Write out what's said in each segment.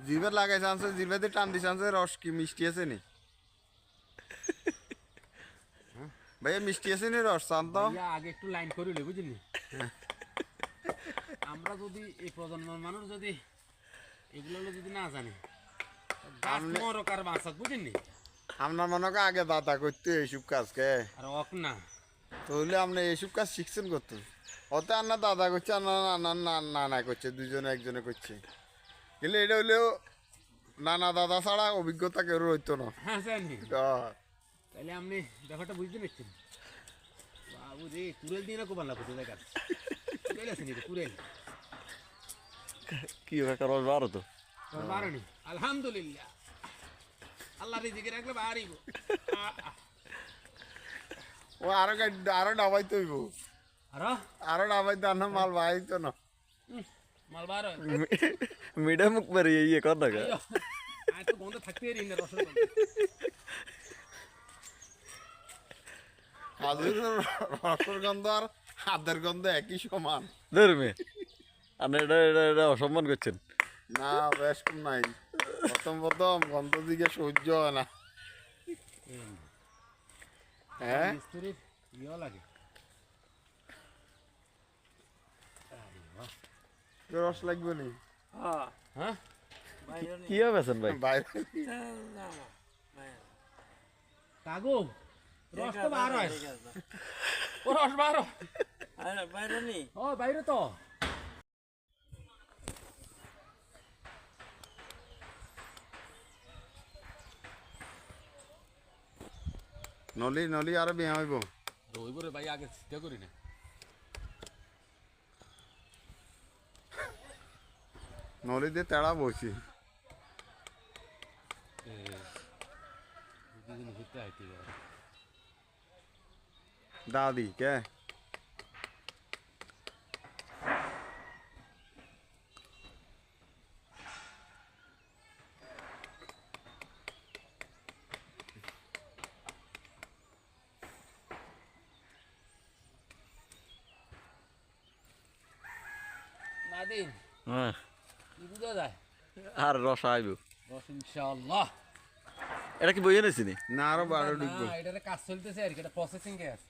জিভে লাগাইছে আনছে, জিভে দিয়ে টান দিছে আনছে, রস কি মিষ্টি আছে নি? ভাইয়া মিষ্টি আছে নি রস চান তো? আগে একটু লাইন করিলে বুঝলি, আমরা যদি এই প্রজন্মের মানুষ যদি এগুলো যদি না জানে গাছ মরকার বাঁচাত বুঝলি। আপনার মনে করেন আগে দাদা করতে এইসব কাজকে, আর অক না তাহলে আপনি এইসব কাজ শিখছেন করতে। অত আন্না দাদা করছে, নানা করছে, দুজনে একজনে করছে। কিন্তু এটা হইলেও নানা দাদা ছাড়া অভিজ্ঞতা কেউ রইতো না। হ্যাঁ জানি। আহ, তাহলে আপনি ব্যাপারটা বুঝতে পারছেন বাবু রে। কুড়েল দিয়ে না কোপাল্লা করতে দেখা কুড়েল আছে নি কুড়েল কি রস বারো তো বারণি আলহামদুলিল্লাহ আল্লাহ রিজিকে রাখলে বাড়িব। ও আরো ডাবাইতে হইব, আরো ডাবাইতে আনা মাল বাড়াইতো না। মাল বার মিডা মুখ মারি ইয়ে কর না আয় তো গন্ধ থাকতে পারি না রসের গন্ধ। কাজুর রসের গন্ধ আর হাতের গন্ধ একই সমান। ধরবে আপনি এটা অসম্মান করছেন। না বেশ কম নাই, প্রথম গন্ধ দিকে সহ্য হয় না। হ্যাঁ মিস্ত্রির ইয়ে লাগে রস লাগবে নি? হ্যাঁ কি হবে ভাই? বাইরে কাগো রস তো বার হয়, ও রস বার হয়। বাইরে নি ও বাইরে তো নলি আরো বিয়া হইব। রইব রে ভাই, আগে চিন্তা করি না। নলি দিয়ে তেড়া বসি। দাদি কে নাদিন হ্যাঁ কি বুঝা যায় আর রস আইব। রস ইনশাআল্লাহ। এটা কি বইয়ে নিছি নি? না আরো বারো ঢুকবো। না এটার কাজ চলতেছে আর কি, এটা প্রসেসিং এ আছে।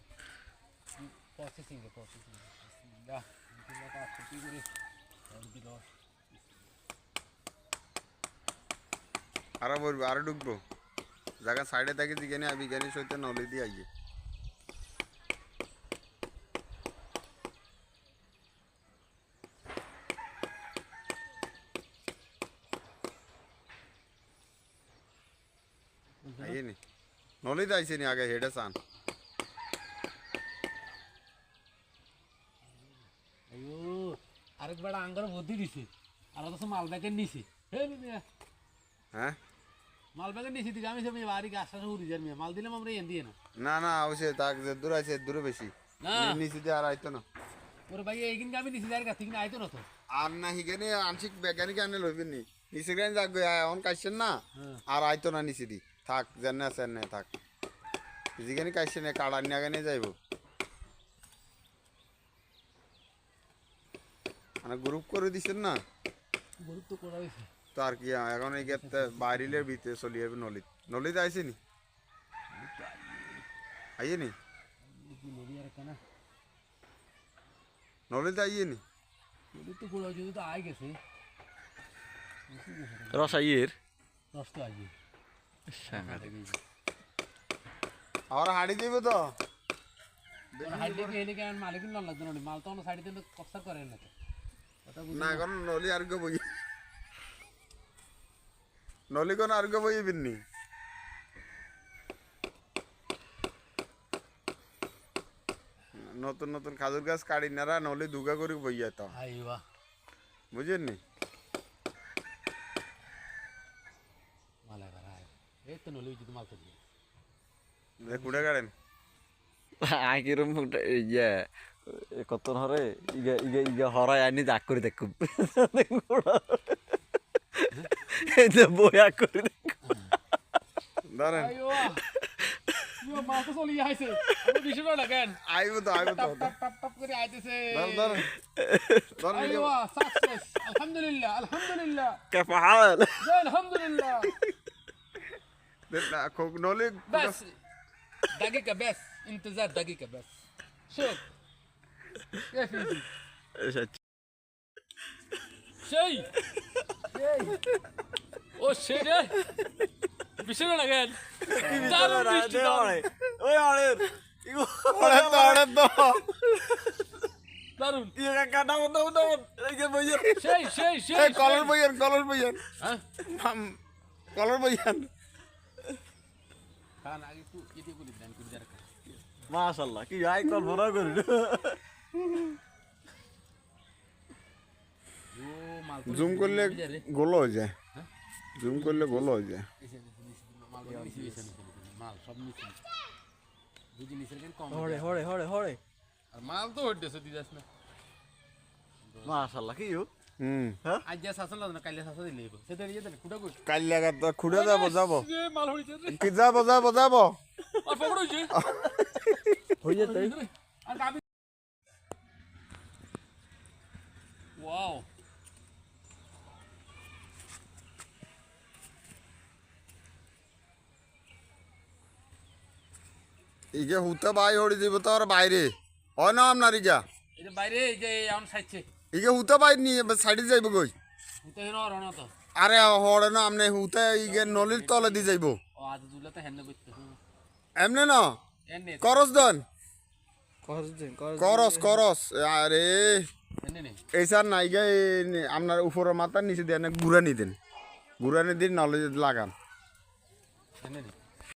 প্রসেসিং এ বাহ বিসমিল্লাহ কাজ কি করে এই রস আরো বলবো, আরো ঢুকবো। জায়গা সাইডে থাকে যেখানে বিজ্ঞানী সহিত নলি দিয়ে আইয়ে। আইয়ে নি নলি তো আইসে নি আগে হেডে চান। আইও আরেক বেড়া আঙ্গারে বুদ্ধি দিছে, আর অথচ মাল ব্যাগের নিছে। হে মিয়া হ্যাঁ মাল ব্যাগের নিছে দিকে আমি সব বাড়ি গাছ টাছ উড়ি যার মিয়া মাল দিলাম আমরা এন দিয়ে না। না অবশ্যই তাক যে দূর আছে দূরে বেশি না নিচে দিয়ে আর আইতো না। ওরে ভাই এইখানকে আমি নিছি যার কাছ থেকে আইতো না তো। আর না হিগেনে আংশিক বৈজ্ঞানিক আনে লইবেন নি নিচে গেন যাক এখন কাইছেন না আর আইতো না নিচে দি থাক জানে আছে না থাক যেখানে কাইছেন কাড়ার নিয়ে আগে নিয়ে যাইব। মানে গ্রুপ করে দিছেন না গুরুত্ব করা হয়েছে। তো আর কি এখন এই গেতে বাইরিলের ভিতরে চলি যাবে নলিতে আইছে নি আইয়ে নি নদী আর কেনা নলিতে আইয়ে নি গুরুত্ব করা হয়েছে তো আই গেছে রস আইয়ের রস তো আইয়ে আর হাড়ি দিব তো হাইডে কে এলে কেন মালিকিন লন লাগতো না মাল তো অন্য সাইডে দিলে কপসা করে না তো কথা বুঝি না এখন নলি আর গো বই নলি কোন আর গো বইবেন নি নতুন নতুন খাজুর গাছ কাটি নারা নলি দুগা করে বইয়া তো আইবা বুঝেন নি মালা করা এই তো নলি যদি মাল তো দিয়ে কুড়ে গাড়েন আইকিরম ইয়ে কত হরে ইগা ইগা ইগা হরাই আনি দাগ করে দেখুম এই যে বয়া করে দেখুম ধরেন আইও মাল তো চলে আইছে আমি বিষয় লাগেন আইব তো টপ টপ টপ টপ করে আইতেছে ধর ধর ايوه সাকসেস আলহামদুলিল্লাহ আলহামদুলিল্লাহ كيف حال زي الحمدلله নলি بس دقيقة بس انتظار دقيقة بس شوف كيف يجي ايش شيء او شيء ده بيشوف انا قال دارون بيشتي دارون ওই আরে ওরে তো دارون ইয়ে কাকা দাও দাও দাও এই যে বইয়ের شيء شيء এই شيء কলর বইয়ান ها কলর বইয়ান كان আগে তুই এদিকে বলি দেন করে দরকার মাশাআল্লাহ কি আই কল ভরা করি ও মাল জুম করলে গোলো হয়ে যায় জুম করলে গোলো হয়ে যায় মাল সব নিচে বুঝি নিচে কেন কম হরে হরে হরে হরে আর মাল তো হইতেছে দিদাস না মাশাআল্লাহ কি ইউ আজ যা শাসন না কাইলে শাসন দিলেই সেটা নিয়ে দেন কুটা কই কাল লাগা তো খুঁড়ে যাব মাল হইছে রে কি যাব আর পকড় হইছে হয়ে যেতে আর গাবি ওয়াও ইগে হুতে বাই হড়ি দিব তো আর বাইরে হয় না আপনার ইগা এটা বাইরে এই যে এখন সাইছে ইগে হুতে বাই নিয়ে সাইডে যাইব গই হুতে হেন আর না তো আরে হড়ে না আপনি হুতে ইগে নলির তলে দি যাইব ও আজ দুলা তো হেন কইতে এমনে না এনে করস দেন করজ করস আরে এনে নে এই স্যার না ইগে আপনার উপরের মাথার নিচে দিয়ে গুড়ানি দেন গুড়ানি দিন নলে লাগান এনে নে